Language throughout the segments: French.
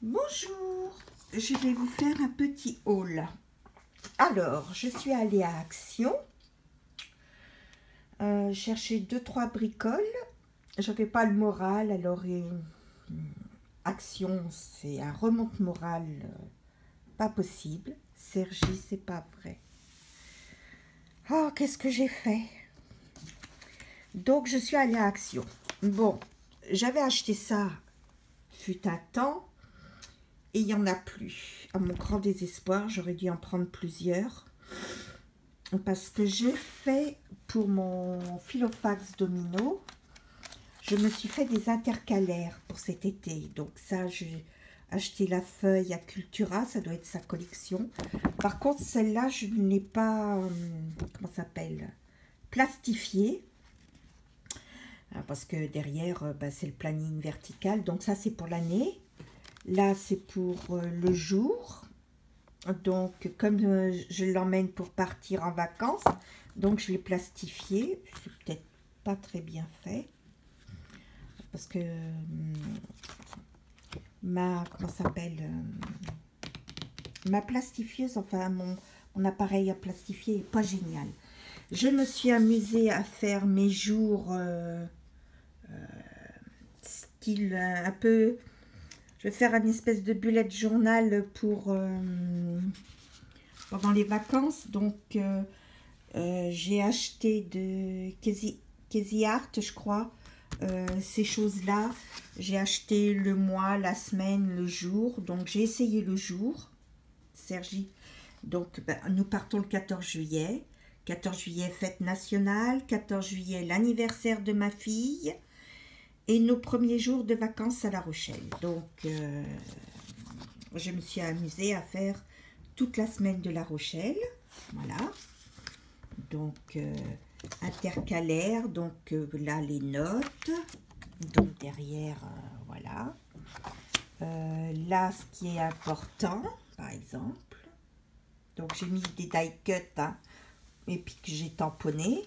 Bonjour, je vais vous faire un petit haul. Alors, je suis allée à Action, chercher 2-3 bricoles. J'avais pas le moral, alors Action, c'est un remonte moral pas possible. Sergi, c'est pas vrai. Oh, qu'est-ce que j'ai fait? Donc, je suis allée à Action. Bon, j'avais acheté ça, fut un temps. Et il n'y en a plus. À mon grand désespoir, j'aurais dû en prendre plusieurs. Parce que j'ai fait, pour mon Filofax Domino, je me suis fait des intercalaires pour cet été. Donc ça, j'ai acheté la feuille à Cultura, ça doit être sa collection. Par contre, celle-là, je ne l'ai pas, comment ça s'appelle, plastifiée. Parce que derrière, c'est le planning vertical. Donc ça, c'est pour l'année. Là, c'est pour le jour. Donc, comme je l'emmène pour partir en vacances, donc je l'ai plastifié. C'est peut-être pas très bien fait. Parce que comment ça s'appelle, ma plastifieuse, enfin mon appareil à plastifier est pas génial. Je me suis amusée à faire mes jours style un peu. Je vais faire une espèce de bullet journal pour pendant les vacances. Donc j'ai acheté de Casey Art, je crois, ces choses-là. J'ai acheté le mois, la semaine, le jour. Donc j'ai essayé le jour, Sergi. Donc nous partons le 14 juillet. 14 juillet, fête nationale. 14 juillet, l'anniversaire de ma fille. Et nos premiers jours de vacances à La Rochelle. Donc je me suis amusée à faire toute la semaine de La Rochelle. Voilà. Donc intercalaire, donc là les notes, donc derrière voilà, là ce qui est important par exemple, donc j'ai mis des die cut et puis que j'ai tamponné.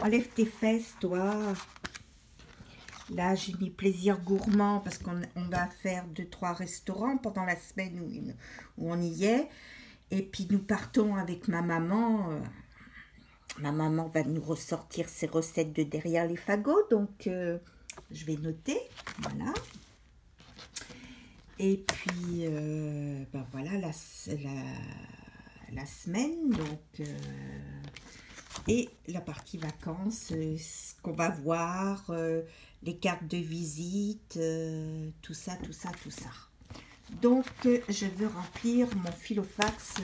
Enlève tes fesses toi. Là j'ai mis plaisir gourmand parce qu'on va faire 2-3 restaurants pendant la semaine où on y est, et puis nous partons avec ma maman. Ma maman va nous ressortir ses recettes de derrière les fagots, donc je vais noter, voilà. Et puis, voilà la semaine, donc, et la partie vacances, ce qu'on va voir, les cartes de visite, tout ça, tout ça, tout ça. Donc, je veux remplir mon Filofax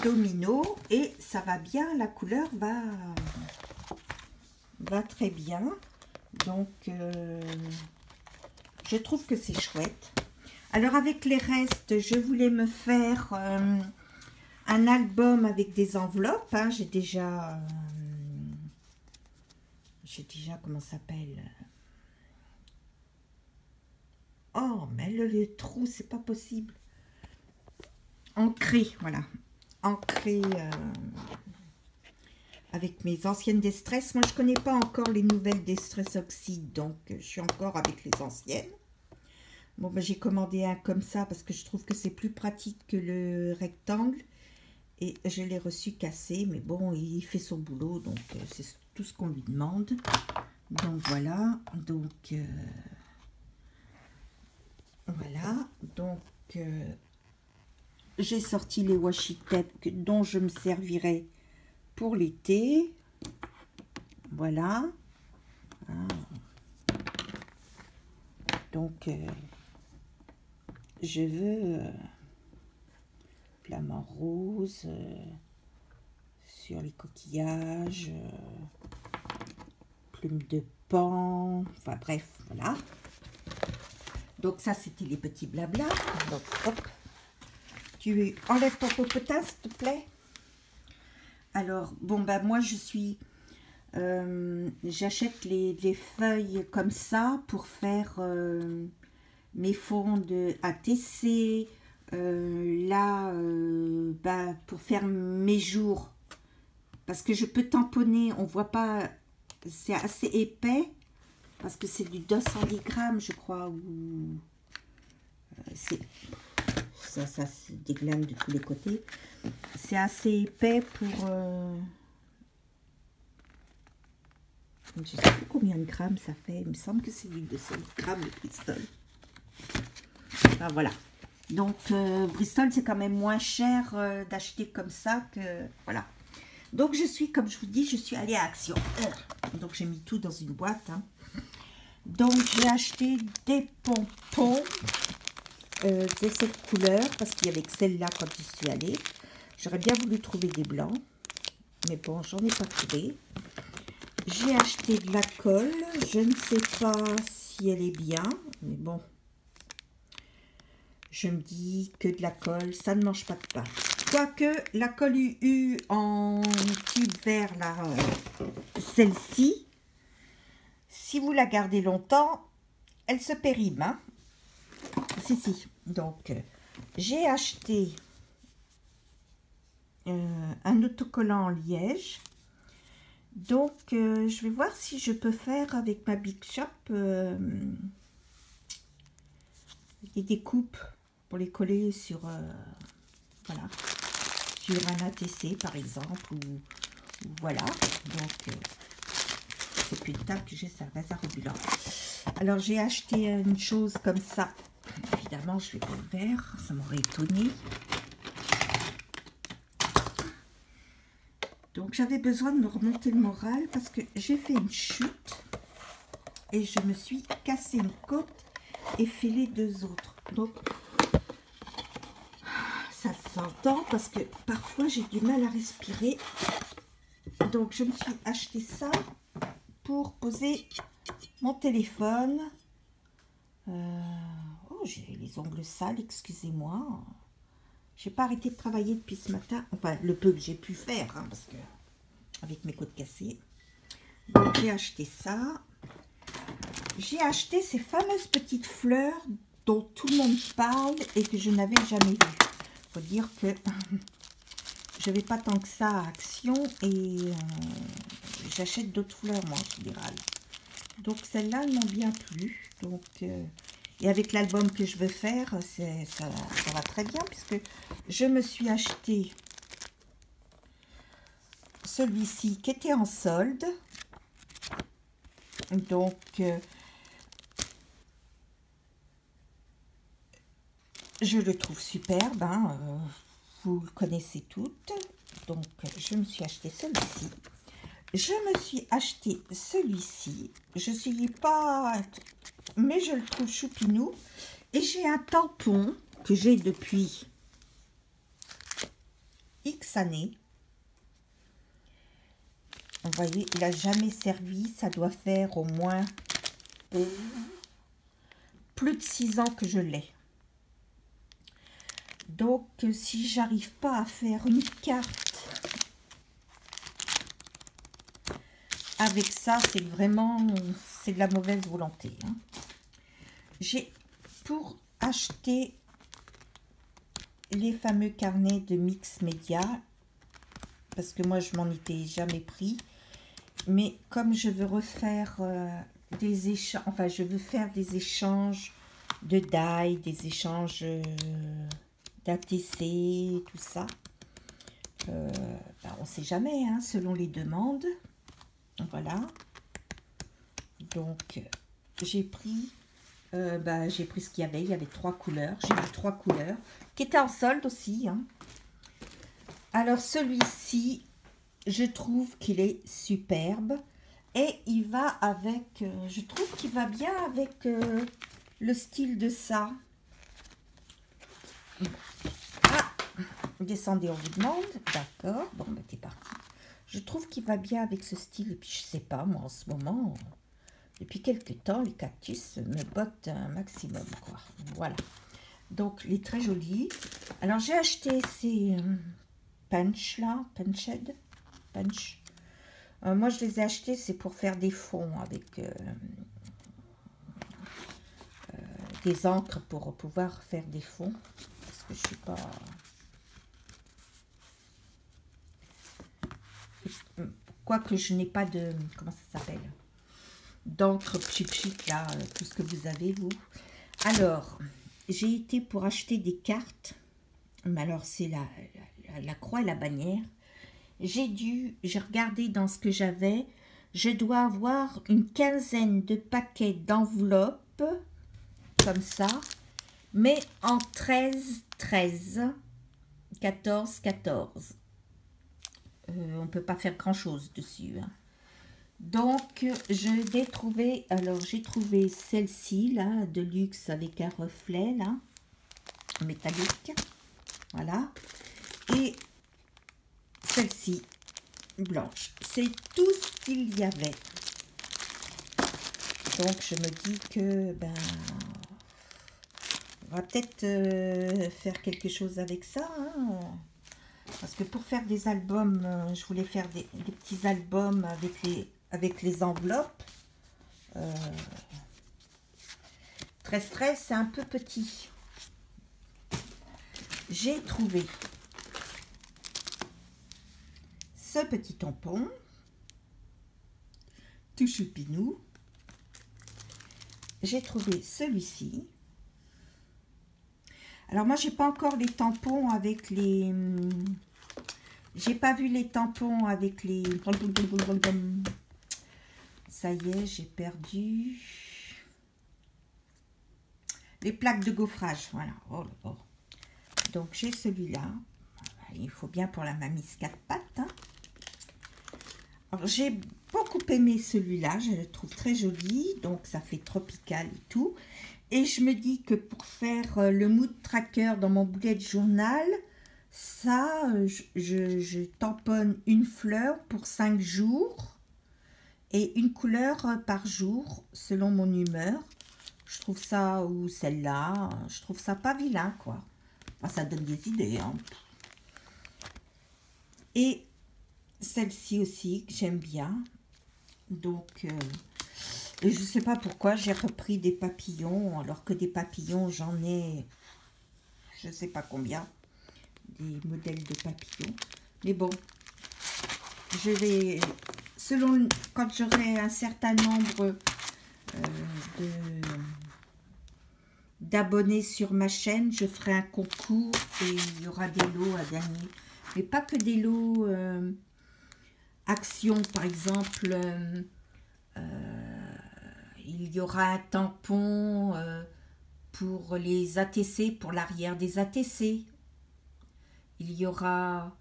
Domino et ça va bien, la couleur va très bien. Donc, je trouve que c'est chouette. Alors, avec les restes, je voulais me faire un album avec des enveloppes. J'ai déjà, comment ça s'appelle? Oh, mais le trou, c'est pas possible. Ancré, voilà. Ancré avec mes anciennes Destress. Moi, je connais pas encore les nouvelles Destress Oxyde, donc je suis encore avec les anciennes. Bon, j'ai commandé un comme ça parce que je trouve que c'est plus pratique que le rectangle. Et je l'ai reçu cassé, mais bon, il fait son boulot, donc c'est tout ce qu'on lui demande. Donc voilà, donc voilà, donc j'ai sorti les washi tape dont je me servirai pour l'été. Voilà. Donc je veux flamant rose sur les coquillages, plumes de pan, enfin bref, voilà. Donc ça, c'était les petits blabla. Donc hop, tu enlèves ton popotin, s'il te plaît. Alors, bon, moi, je suis... j'achète les feuilles comme ça pour faire mes fonds de ATC. Là, pour faire mes jours. Parce que je peux tamponner, on voit pas... C'est assez épais. Parce que c'est du 210 grammes, je crois, ou ça se déglane de tous les côtés. C'est assez épais pour... je ne sais plus combien de grammes ça fait. Il me semble que c'est 200 grammes de Bristol. Enfin, voilà. Donc, Bristol, c'est quand même moins cher d'acheter comme ça que... Voilà. Donc, comme je vous dis, je suis allée à Action. Donc, j'ai mis tout dans une boîte. Hein. Donc, j'ai acheté des pompons de cette couleur parce qu'il y avait que celle-là quand j'y suis allée. J'aurais bien voulu trouver des blancs. Mais bon, j'en ai pas trouvé. J'ai acheté de la colle. Je ne sais pas si elle est bien. Mais bon. Je me dis que de la colle, ça ne mange pas de pain. Quoique, la colle UU en tube vert, là, celle-ci, si vous la gardez longtemps, elle se périme. Hein. Si. Donc, j'ai acheté un autocollant en liège. Donc, je vais voir si je peux faire avec ma Big Shop des découpes pour les coller sur, voilà, sur un ATC par exemple, ou voilà. Donc, c'est plus de table que j'ai, ça va rebulant. Alors, j'ai acheté une chose comme ça. Évidemment, je ne l'ai pas ouvert, ça m'aurait étonné. Donc, j'avais besoin de me remonter le moral parce que j'ai fait une chute et je me suis cassé une côte et fait les deux autres. Donc, ça s'entend parce que parfois j'ai du mal à respirer. Donc, je me suis acheté ça pour poser mon téléphone. Oh, j'ai les ongles sales, excusez-moi. J'ai pas arrêté de travailler depuis ce matin. Enfin, le peu que j'ai pu faire, hein, parce que avec mes côtes cassées. Donc, j'ai acheté ça. J'ai acheté ces fameuses petites fleurs dont tout le monde parle et que je n'avais jamais vues. Il faut dire que je vais pas tant que ça à Action et j'achète d'autres fleurs, moi, en général. Donc, celles-là, elles m'ont bien plu. Donc, et avec l'album que je veux faire, ça va très bien puisque je me suis acheté celui-ci qui était en solde. Donc, je le trouve superbe, hein, vous le connaissez toutes. Donc, je me suis acheté celui-ci. Je me suis acheté celui-ci. Je ne suis pas... Mais je le trouve choupinou. Et j'ai un tampon que j'ai depuis X années. Vous voyez, il n'a jamais servi. Ça doit faire au moins plus de 6 ans que je l'ai. Donc, si j'arrive pas à faire une carte avec ça, c'est vraiment, c'est de la mauvaise volonté. Hein. J'ai, pour acheter les fameux carnets de Mix Media, parce que moi, je m'en étais jamais pris, mais comme je veux refaire des échanges, enfin, je veux faire des échanges de die, des échanges... d'ATC, tout ça. Ben on ne sait jamais, hein, selon les demandes. Voilà. Donc, j'ai pris ce qu'il y avait. Il y avait 3 couleurs. J'ai mis 3 couleurs qui étaient en solde aussi. Hein. Alors, celui-ci, je trouve qu'il est superbe. Et il va avec... je trouve qu'il va bien avec le style de ça. Descendez, on vous demande. D'accord. Bon, ben, t'es parti. Je trouve qu'il va bien avec ce style. Et puis, je sais pas, moi, en ce moment, depuis quelques temps, les cactus me bottent un maximum, quoi. Voilà. Donc, il est très joli. Alors, j'ai acheté ces punch, là. Punched. Punch. Moi, je les ai achetés, c'est pour faire des fonds avec des encres pour pouvoir faire des fonds. Parce que je suis pas... Quoique je n'ai pas de... Comment ça s'appelle? D'encre pchit là, tout ce que vous avez, vous. Alors, j'ai été pour acheter des cartes. Mais alors, c'est la croix et la bannière. J'ai regardé dans ce que j'avais. Je dois avoir une quinzaine de paquets d'enveloppes, comme ça, mais en 13, 13, 14, 14. On ne peut pas faire grand-chose dessus. Hein. Donc, je l'ai trouvé. Alors, j'ai trouvé celle-ci, là, de luxe, avec un reflet, là, métallique. Voilà. Et celle-ci, blanche. C'est tout ce qu'il y avait. Donc, je me dis que, ben, on va peut-être faire quelque chose avec ça. Hein. Parce que pour faire des albums, je voulais faire des petits albums avec les enveloppes. 13-13, c'est un peu petit. J'ai trouvé ce petit tampon, tout choupinou. J'ai trouvé celui-ci. Alors moi, j'ai pas encore les tampons avec les... J'ai pas vu les tampons avec les... Ça y est, j'ai perdu... Les plaques de gaufrage, voilà. Oh, oh. Donc j'ai celui-là. Il faut bien pour la mamie 4 pattes. Hein. Alors j'ai beaucoup aimé celui-là. Je le trouve très joli. Donc ça fait tropical et tout. Et je me dis que pour faire le mood tracker dans mon bullet journal, ça, je tamponne une fleur pour 5 jours et une couleur par jour selon mon humeur. Je trouve ça, ou celle-là, je trouve ça pas vilain, quoi. Enfin, ça donne des idées. Hein. Et celle-ci aussi, que j'aime bien. Donc, et je ne sais pas pourquoi j'ai repris des papillons, alors que des papillons, j'en ai, je ne sais pas combien, des modèles de papillons. Mais bon, je vais, selon, quand j'aurai un certain nombre d'abonnés sur ma chaîne, je ferai un concours et il y aura des lots à gagner. Mais pas que des lots actions, par exemple, il y aura un tampon pour les ATC, pour l'arrière des ATC. Il y aura...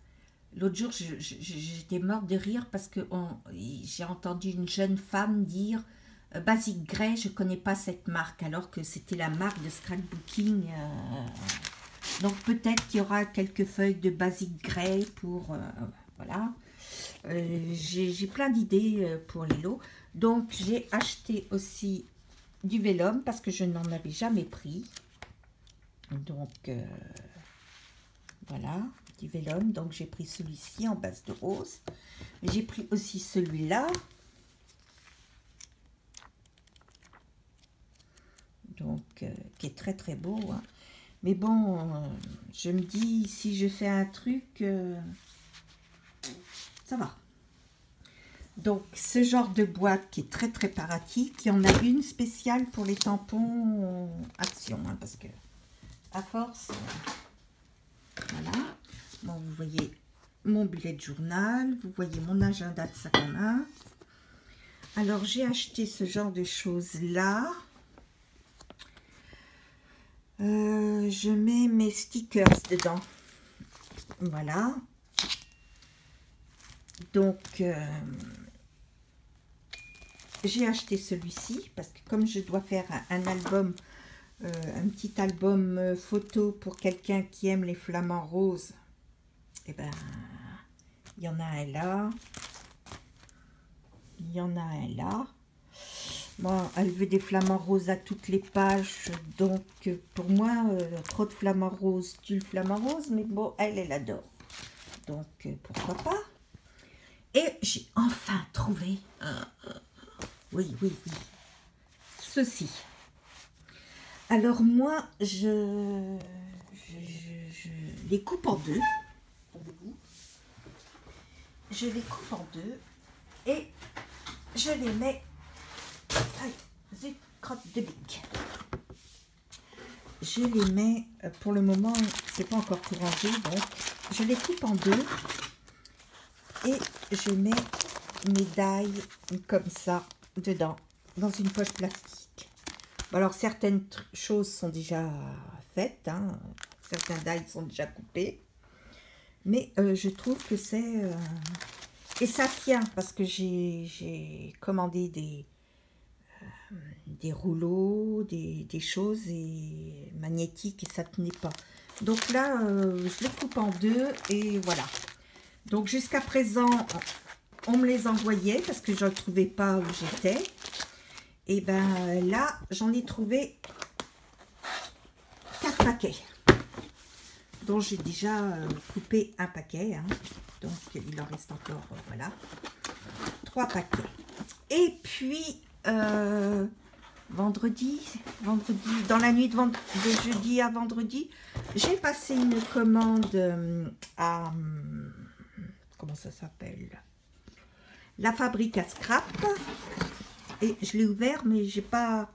L'autre jour, j'étais morte de rire parce que j'ai entendu une jeune femme dire Basic Grey, je ne connais pas cette marque, alors que c'était la marque de scrapbooking. Donc peut-être qu'il y aura quelques feuilles de Basic Grey pour... voilà. J'ai plein d'idées pour les lots. Donc j'ai acheté aussi du vélum parce que je n'en avais jamais pris. Donc voilà, du vélum. Donc j'ai pris celui-ci en base de rose. J'ai pris aussi celui-là. Donc qui est très très beau. Hein. Mais bon, je me dis si je fais un truc, ça va. Donc, ce genre de boîte qui est très très pratique. Il y en a une spéciale pour les tampons Action. Hein, parce que, à force, voilà. Bon, vous voyez mon bullet journal. Vous voyez mon agenda de sac à main. Alors, j'ai acheté ce genre de choses-là. Je mets mes stickers dedans. Voilà. Donc... j'ai acheté celui-ci parce que comme je dois faire un album, un petit album photo pour quelqu'un qui aime les flamants roses, et ben il y en a un là, il y en a un là. Moi, elle veut des flamants roses à toutes les pages, donc pour moi, trop de flamants roses tue le flamant rose, mais bon, elle adore. Donc pourquoi pas. Et j'ai enfin trouvé... oui, ceci. Alors moi, je les coupe en deux. Je les coupe en deux et je les mets... Allez, zut, crotte de bique. je les mets, pour le moment, c'est pas encore tout rangé, donc je les coupe en deux et je mets mes die comme ça dedans, dans une poche plastique. Alors certaines choses sont déjà faites, hein, certains die sont déjà coupés, mais je trouve que c'est... et ça tient, parce que j'ai commandé des rouleaux, des choses et magnétiques et ça tenait pas. Donc là, je les coupe en deux et voilà. Donc jusqu'à présent, on me les envoyait parce que je ne trouvais pas où j'étais. Et ben là, j'en ai trouvé 4 paquets. Donc j'ai déjà coupé un paquet. Hein. Donc il en reste encore, voilà, 3 paquets. Et puis... vendredi, dans la nuit de jeudi à vendredi, j'ai passé une commande à, comment ça s'appelle, la fabrique à scrap, et je l'ai ouvert, mais j'ai pas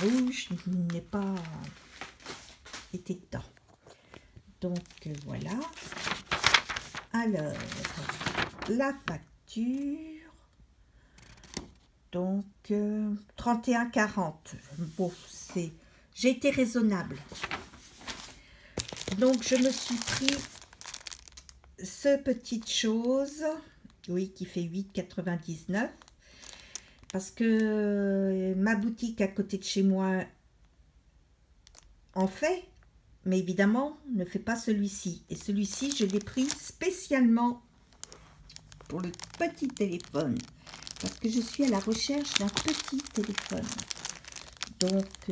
rouge, n'est pas été dedans. Donc voilà. Alors, la facture. Donc, 31,40. Bon, c'est... J'ai été raisonnable. Donc, je me suis pris ce petite chose, oui, qui fait 8,99. Parce que ma boutique à côté de chez moi en fait, mais évidemment, ne fait pas celui-ci. Et celui-ci, je l'ai pris spécialement pour le petit téléphone. Parce que je suis à la recherche d'un petit téléphone. Donc,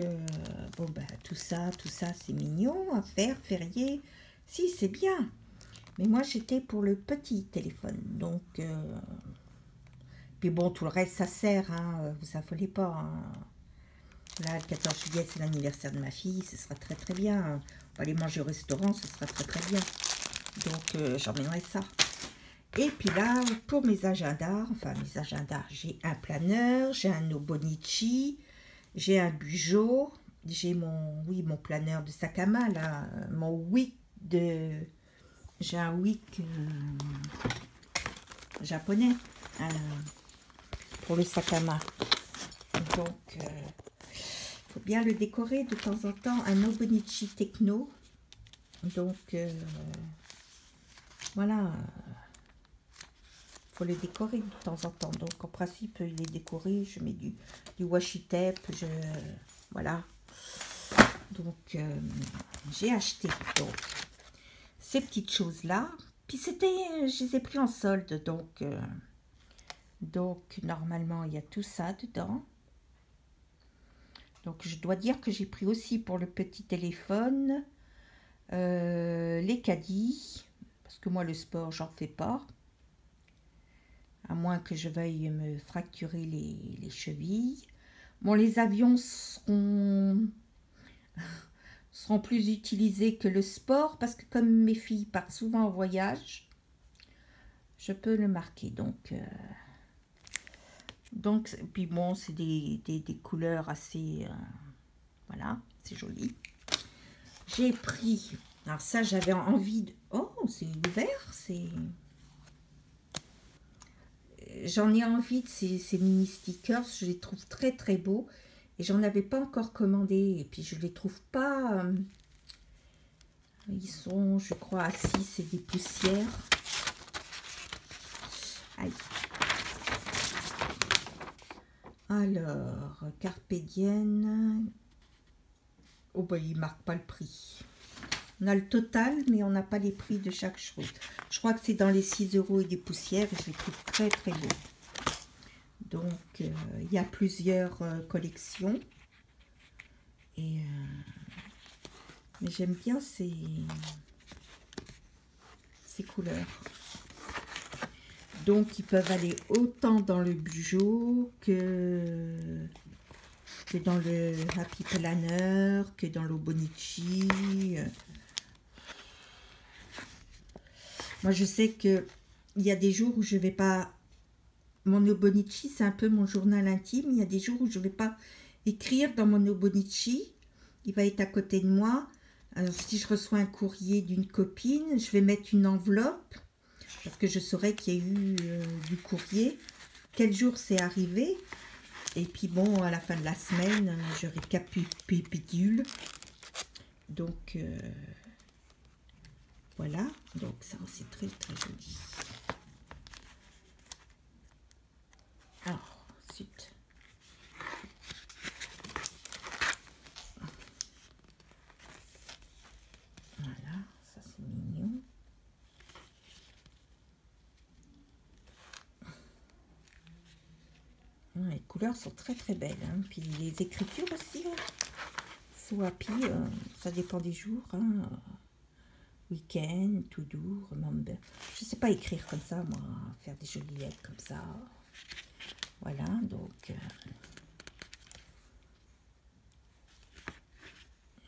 bon, ben, tout ça, c'est mignon à faire, férié. Si, c'est bien. Mais moi, j'étais pour le petit téléphone. Donc, puis bon, tout le reste, ça sert, hein, vous affolez pas. Hein. Là, le 14 juillet, c'est l'anniversaire de ma fille, ce sera très très bien. On va aller manger au restaurant, ce sera très très bien. Donc, j'emmènerai ça. Et puis là, pour mes agendas, j'ai un planeur, j'ai un Obonichi, j'ai un Bujo, j'ai mon planeur de sac à main, là, mon Wick j'ai un Wick japonais pour le sac à main. Donc, faut bien le décorer de temps en temps, un Obonichi Techno. Donc, voilà. Faut les décorer de temps en temps. Donc, en principe, il est décoré. Je mets du washi tape. Voilà. Donc, j'ai acheté donc, ces petites choses-là. Puis, je les ai pris en solde. Donc, normalement, il y a tout ça dedans. Donc, je dois dire que j'ai pris aussi pour le petit téléphone les caddies. Parce que moi, le sport, j'en fais pas. À moins que je veuille me fracturer les chevilles. Bon, les avions seront plus utilisés que le sport, parce que comme mes filles partent souvent en voyage, je peux le marquer. Donc puis bon, c'est des couleurs assez... voilà, c'est joli. J'ai pris... Alors ça, j'avais envie de... Oh, c'est ouvert, c'est... J'en ai envie de ces mini stickers, je les trouve très très beaux et j'en avais pas encore commandé et puis je les trouve pas, ils sont je crois assis, c'est des poussières. Aïe. Alors, Carpe Diem, oh ben il marque pas le prix. On a le total mais on n'a pas les prix de chaque chose. Je crois que c'est dans les 6 € et des poussières et je les trouve très très beaux. Donc, il y a plusieurs collections. Et mais j'aime bien ces couleurs. Donc, ils peuvent aller autant dans le Bujo que dans le Happy Planner, que dans l'Obonichi. Moi, je sais que il y a des jours où je vais pas... Mon Obonichi, c'est un peu mon journal intime. Il y a des jours où je vais pas écrire dans mon Obonichi. Il va être à côté de moi. Alors, si je reçois un courrier d'une copine, je vais mettre une enveloppe parce que je saurai qu'il y a eu du courrier, quel jour c'est arrivé. Et puis bon, à la fin de la semaine, je récapitule. Donc, voilà. Donc, ça, c'est très, très joli. Alors, ensuite... Voilà, ça c'est mignon. Les couleurs sont très très belles. Hein. Puis les écritures aussi. Hein. Soit ça dépend des jours. Hein. Week-end, to do, remember. Je ne sais pas écrire comme ça, moi. Faire des jolies lettres comme ça. Voilà, donc...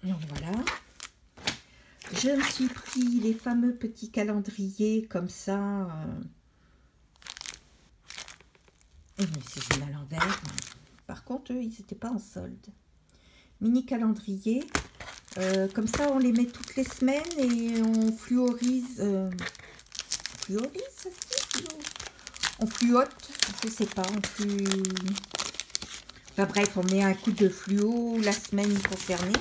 donc voilà. Je me suis pris les fameux petits calendriers comme ça. Mais si je mets à l'envers. Par contre, eux, ils n'étaient pas en solde. Mini calendrier. Comme ça, on les met toutes les semaines et on fluorise. Fluorise, on fluote. Je sais pas. Enfin bref, on met un coup de fluo la semaine concernée.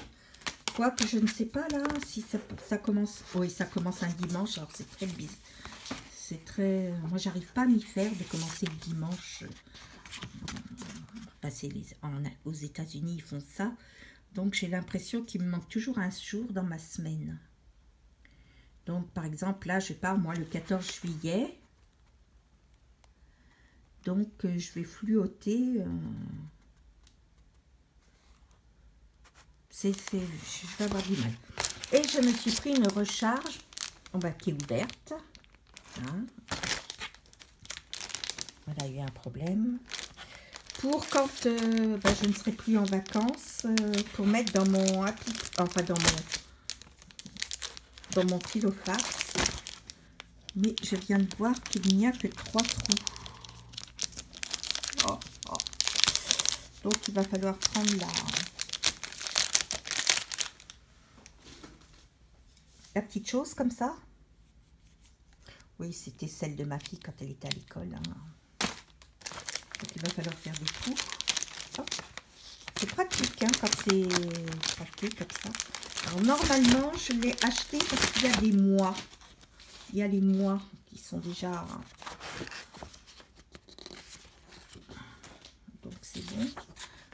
Quoique je ne sais pas là si ça commence. Oui, ça commence un dimanche. Alors c'est très bizarre. C'est très. Moi, j'arrive pas à m'y faire de commencer le dimanche. Aux États-Unis, ils font ça. Donc, j'ai l'impression qu'il me manque toujours un jour dans ma semaine. Donc, par exemple, là, je pars, moi, le 14 juillet. Donc, je vais fluoter. Je vais avoir du mal. Et je me suis pris une recharge qui est ouverte. Hein. Voilà, il y a un problème. Pour quand je ne serai plus en vacances, pour mettre dans mon dans mon pilofax. Mais je viens de voir qu'il n'y a que 3 trous. Oh, oh. Donc il va falloir prendre la petite chose comme ça. Oui, c'était celle de ma fille quand elle était à l'école. Hein. Donc il va falloir faire des trous. Oh. C'est pratique hein, quand c'est pratique comme ça. Alors normalement, je l'ai acheté parce qu'il y a des mois. Il y a les mois qui sont déjà... Donc c'est bon.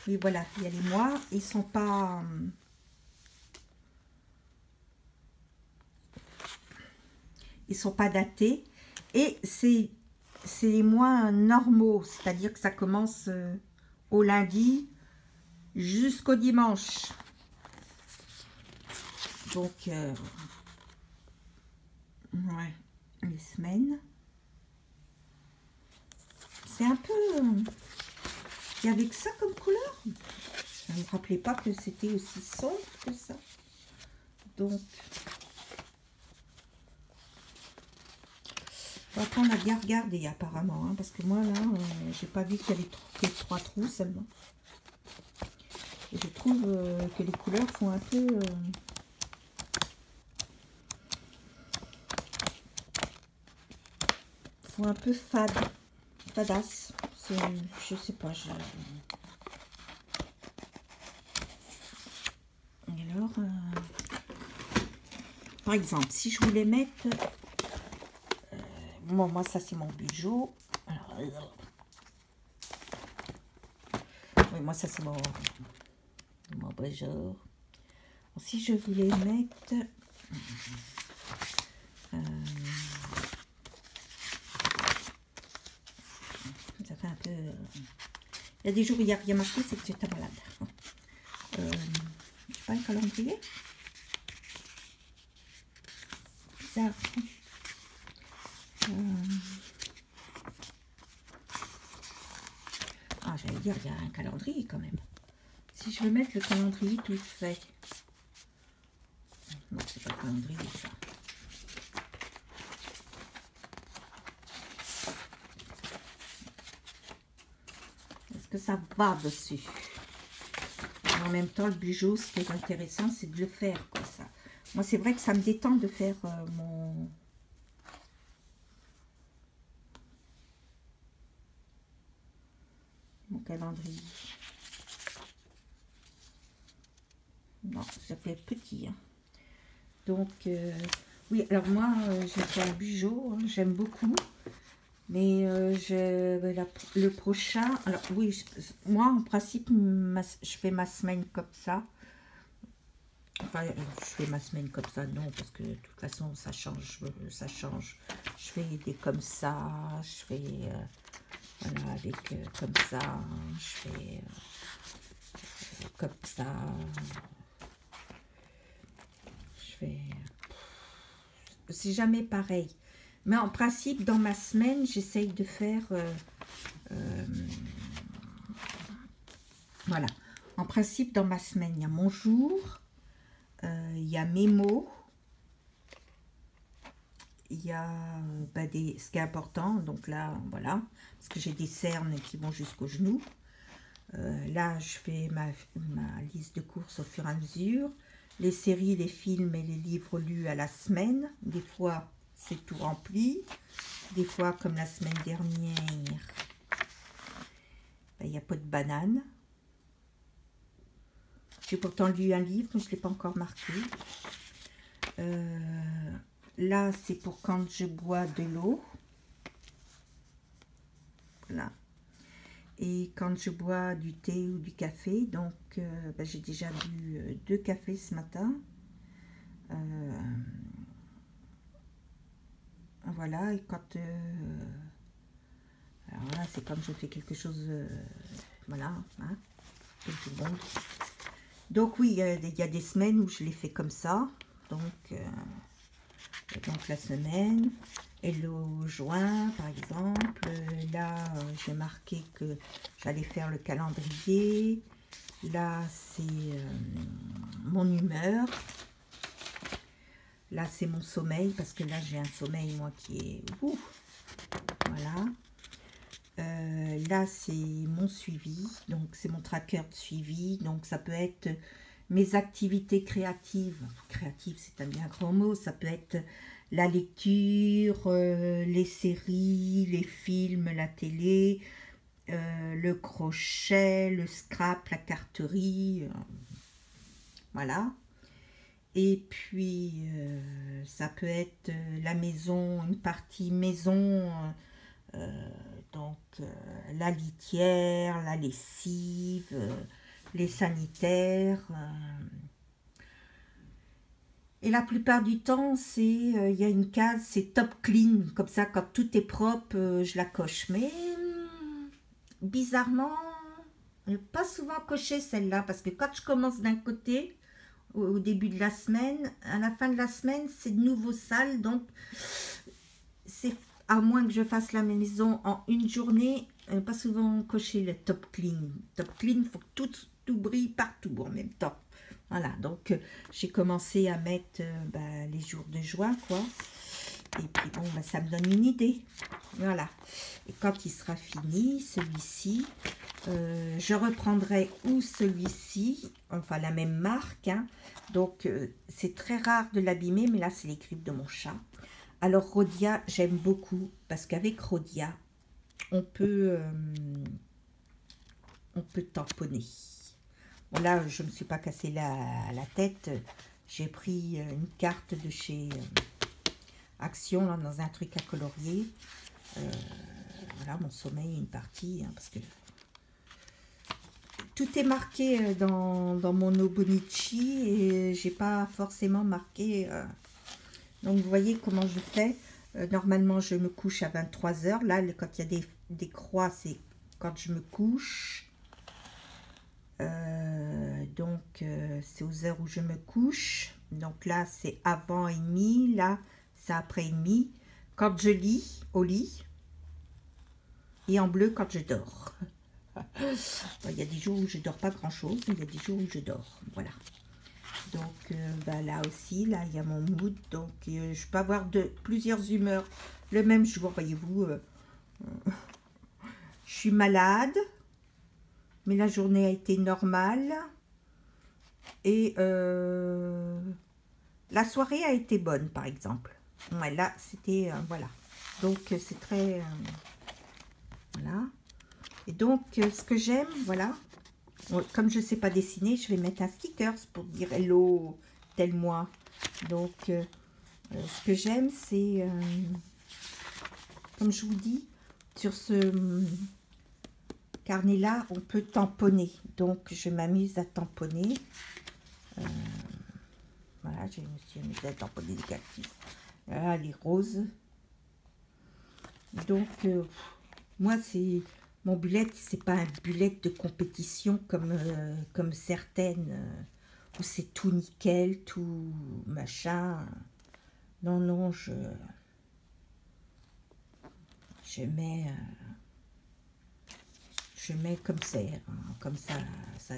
Oui, voilà, il y a les mois. Ils sont pas... Ils sont pas datés. Et c'est les mois normaux. C'est-à-dire que ça commence au lundi jusqu'au dimanche. Donc, ouais, les semaines. C'est un peu... Il y avait que ça comme couleur. Je ne me rappelais pas que c'était aussi sombre que ça. Donc... On va prendre à bien regarder apparemment. Hein, parce que moi, là, j'ai pas vu qu'il y avait que 3 trous seulement. Et je trouve que les couleurs font un peu... font un peu fadasse. Je sais pas. Et alors, par exemple, si je voulais mettre... bon, moi, ça, c'est mon bijou. Alors, oui, moi, ça, c'est mon bijou. Si je voulais mettre... ça fait un peu... Il y a des jours où il n'y a rien marqué, c'est que j'étais malade. Je sais pas, un calendrier. Ça... Ah, j'allais dire, il y a un calendrier quand même. Si je veux mettre le calendrier tout fait. Non, c'est pas le calendrier, ça. Est-ce que ça va dessus? en même temps, le bijou, ce qui est intéressant, c'est de le faire, quoi, ça. Moi, c'est vrai que ça me détend de faire mon calendrier. Non, ça fait petit, hein. Donc, oui, alors moi, j'ai fait un bijou, hein, j'aime beaucoup. Mais le prochain, alors oui, moi, en principe, je fais ma semaine comme ça. Enfin, je fais ma semaine comme ça, non, parce que de toute façon, ça change, ça change. Je fais des comme ça, je fais, voilà, avec comme ça, je fais comme ça, je fais... C'est jamais pareil. Mais en principe, dans ma semaine, j'essaye de faire... voilà. En principe, dans ma semaine, il y a mon jour, il y a mes mots, il y a ce qui est important, donc là, voilà, parce que j'ai des cernes qui vont jusqu'aux genoux. Là, je fais ma liste de courses au fur et à mesure. Les séries, les films et les livres lus à la semaine. Des fois, c'est tout rempli. Des fois, comme la semaine dernière, il n'y a pas de banane. J'ai pourtant lu un livre, mais je ne l'ai pas encore marqué. Là, c'est pour quand je bois de l'eau. Voilà. Et quand je bois du thé ou du café, donc j'ai déjà bu 2 cafés ce matin. Voilà, et quand... alors là, c'est comme je fais quelque chose... voilà, hein, comme tout le monde. Donc oui, il y a des semaines où je l'ai fait comme ça. Donc la semaine, et le juin, par exemple. Là, j'ai marqué que j'allais faire le calendrier. Là, c'est mon humeur. Là, c'est mon sommeil, parce que là, j'ai un sommeil, moi, qui est... voilà. Là, c'est mon suivi. Donc, c'est mon tracker de suivi. Donc, ça peut être mes activités créatives. Créative, c'est un bien grand mot. Ça peut être la lecture, les séries, les films, la télé, le crochet, le scrap, la carterie. Voilà. Et puis, ça peut être la maison, une partie maison, donc la litière, la lessive, les sanitaires. Et la plupart du temps, c'est il y a une case, c'est top clean. Comme ça, quand tout est propre, je la coche. Mais bizarrement, je n'ai pas souvent coché celle-là, parce que quand je commence d'un côté, au début de la semaine, à la fin de la semaine, c'est de nouveau sale. Donc, c'est à moins que je fasse la maison en une journée, pas souvent cocher le top clean. Top clean, il faut que tout brille partout en même temps. Voilà, donc j'ai commencé à mettre les jours de juin, quoi. Et puis bon, ça me donne une idée. Voilà. Et quand il sera fini, celui-ci, je reprendrai ou celui-ci, enfin la même marque, hein. Donc c'est très rare de l'abîmer, mais là c'est les griffes de mon chat. Alors Rhodia, j'aime beaucoup, parce qu'avec Rhodia, on peut tamponner. Bon, là, je ne me suis pas cassé la tête. J'ai pris une carte de chez Action, là, dans un truc à colorier. Voilà, mon sommeil, une partie, hein, parce que tout est marqué dans mon Obonichi et j'ai pas forcément marqué. Donc, vous voyez comment je fais. Normalement, je me couche à 23 h. Là, quand il y a des croix, c'est quand je me couche. Donc c'est aux heures où je me couche. Donc là c'est avant et demi, là c'est après et demi. Quand je lis au lit, et en bleu quand je dors. Il y a des jours où je dors pas grand chose, mais il y a des jours où je dors. Voilà. Donc là aussi, là il y a mon mood. Donc je peux avoir plusieurs humeurs le même jour. Voyez-vous, je suis malade. Mais la journée a été normale. Et la soirée a été bonne, par exemple. Ouais, là, c'était... voilà. Donc, c'est très... voilà. Et donc, ce que j'aime, voilà. Comme je ne sais pas dessiner, je vais mettre un sticker pour dire hello, tel mois. Donc, ce que j'aime, c'est... comme je vous dis, sur ce carnet-là, on peut tamponner. Donc, je m'amuse à tamponner. Voilà, je me suis amusée à tamponner des cactus. Voilà, les roses. Donc, moi, c'est... Mon bullet, c'est pas un bullet de compétition comme certaines, où c'est tout nickel, tout machin. Non, non, je mets... je mets comme c'est, hein, comme ça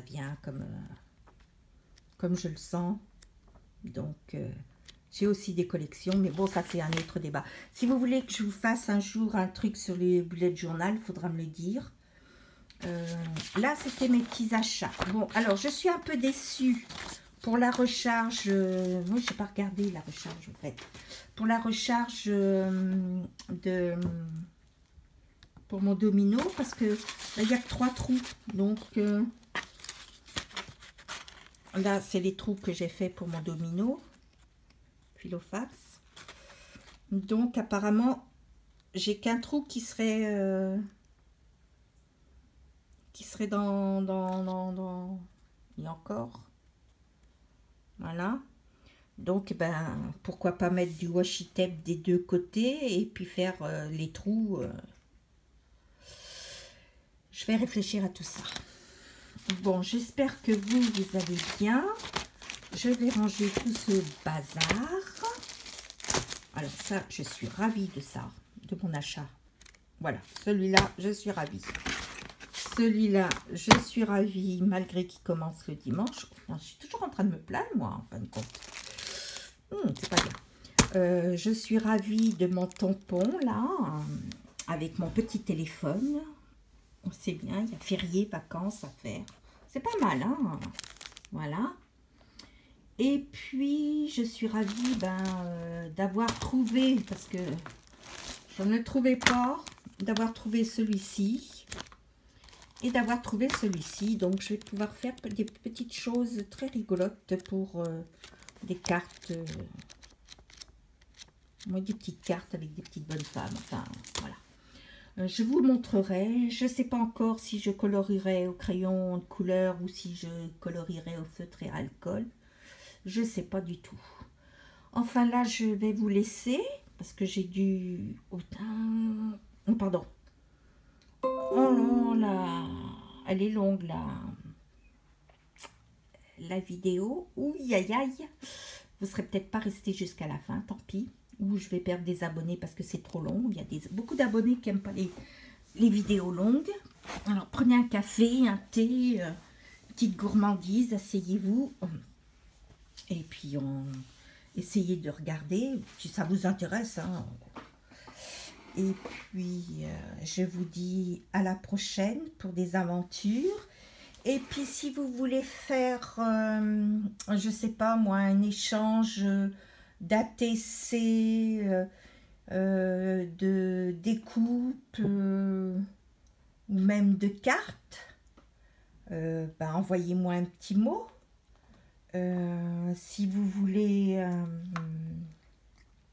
vient, comme je le sens. Donc, j'ai aussi des collections, mais bon, ça c'est un autre débat. Si vous voulez que je vous fasse un jour un truc sur les bullet journal, il faudra me le dire. Là, c'était mes petits achats. Bon, alors, je suis un peu déçue pour la recharge. Moi, je n'ai pas regardé la recharge, en fait. Pour la recharge pour mon domino, parce que là, il n'y a que 3 trous. Donc, là, c'est les trous que j'ai fait pour mon domino. Filofax. Donc, apparemment, j'ai qu'un trou qui serait dans... Et encore. Voilà. Donc, ben, pourquoi pas mettre du washi tape des deux côtés et puis faire les trous. Je vais réfléchir à tout ça. Bon, j'espère que vous allez bien. Je vais ranger tout ce bazar. Alors ça, je suis ravie de ça, de mon achat. Voilà, celui-là, je suis ravie. Celui-là, je suis ravie, malgré qu'il commence le dimanche. Je suis toujours en train de me plaindre, moi, en fin de compte. C'est pas bien. Je suis ravie de mon tampon, là, avec mon petit téléphone. C'est bien, il y a férié, vacances à faire. C'est pas mal, hein. Voilà. Et puis, je suis ravie d'avoir trouvé, parce que je ne le trouvais pas, d'avoir trouvé celui-ci. Et d'avoir trouvé celui-ci. Donc, je vais pouvoir faire des petites choses très rigolotes pour des cartes. Moi, des petites cartes avec des petites bonnes femmes. Enfin, voilà. Je vous montrerai. Je ne sais pas encore si je colorierai au crayon de couleur ou si je colorierai au feutre et à alcool. Je ne sais pas du tout. Enfin, là, je vais vous laisser parce que j'ai dû... Oh, pardon. Oh là, elle est longue, la vidéo. Ouh, aïe, aïe. Vous ne serez peut-être pas resté jusqu'à la fin, tant pis. Ou je vais perdre des abonnés parce que c'est trop long. Il y a beaucoup d'abonnés qui n'aiment pas les vidéos longues. Alors, prenez un café, un thé, petite gourmandise, asseyez-vous. Et puis, essayez de regarder, si ça vous intéresse. Hein. Et puis, je vous dis à la prochaine pour des aventures. Et puis, si vous voulez faire, je sais pas moi, un échange d'ATC, de découpe, ou même de cartes, envoyez-moi un petit mot. Si vous voulez,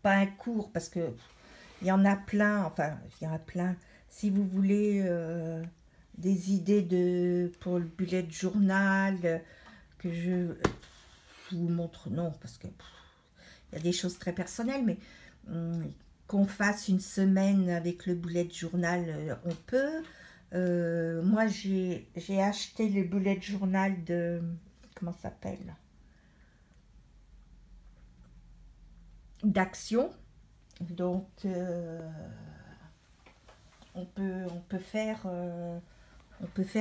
pas un cours, parce que il y en a plein, enfin, il y en a plein. Si vous voulez des idées pour le bullet journal, que je vous montre, non, parce que il y a des choses très personnelles, mais qu'on fasse une semaine avec le bullet journal, on peut. Moi, j'ai acheté le bullet journal de, comment ça s'appelle, d'Action. Donc, on peut faire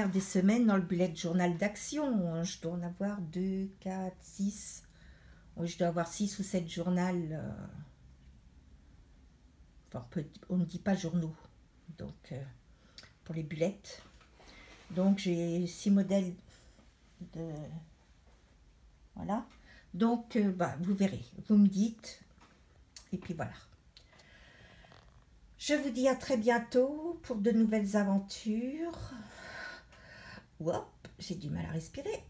des semaines dans le bullet journal d'Action. Je dois en avoir 2, 4, 6. Je dois avoir 6 ou 7 journaux. Enfin, on ne dit pas journaux. Donc, pour les bullets. Donc, j'ai 6 modèles Voilà. Donc, bah, vous verrez. Vous me dites. Et puis voilà. Je vous dis à très bientôt pour de nouvelles aventures. Hop, j'ai du mal à respirer.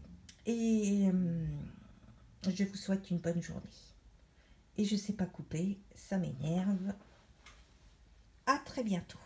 Et je vous souhaite une bonne journée. Et je ne sais pas couper, ça m'énerve. À très bientôt.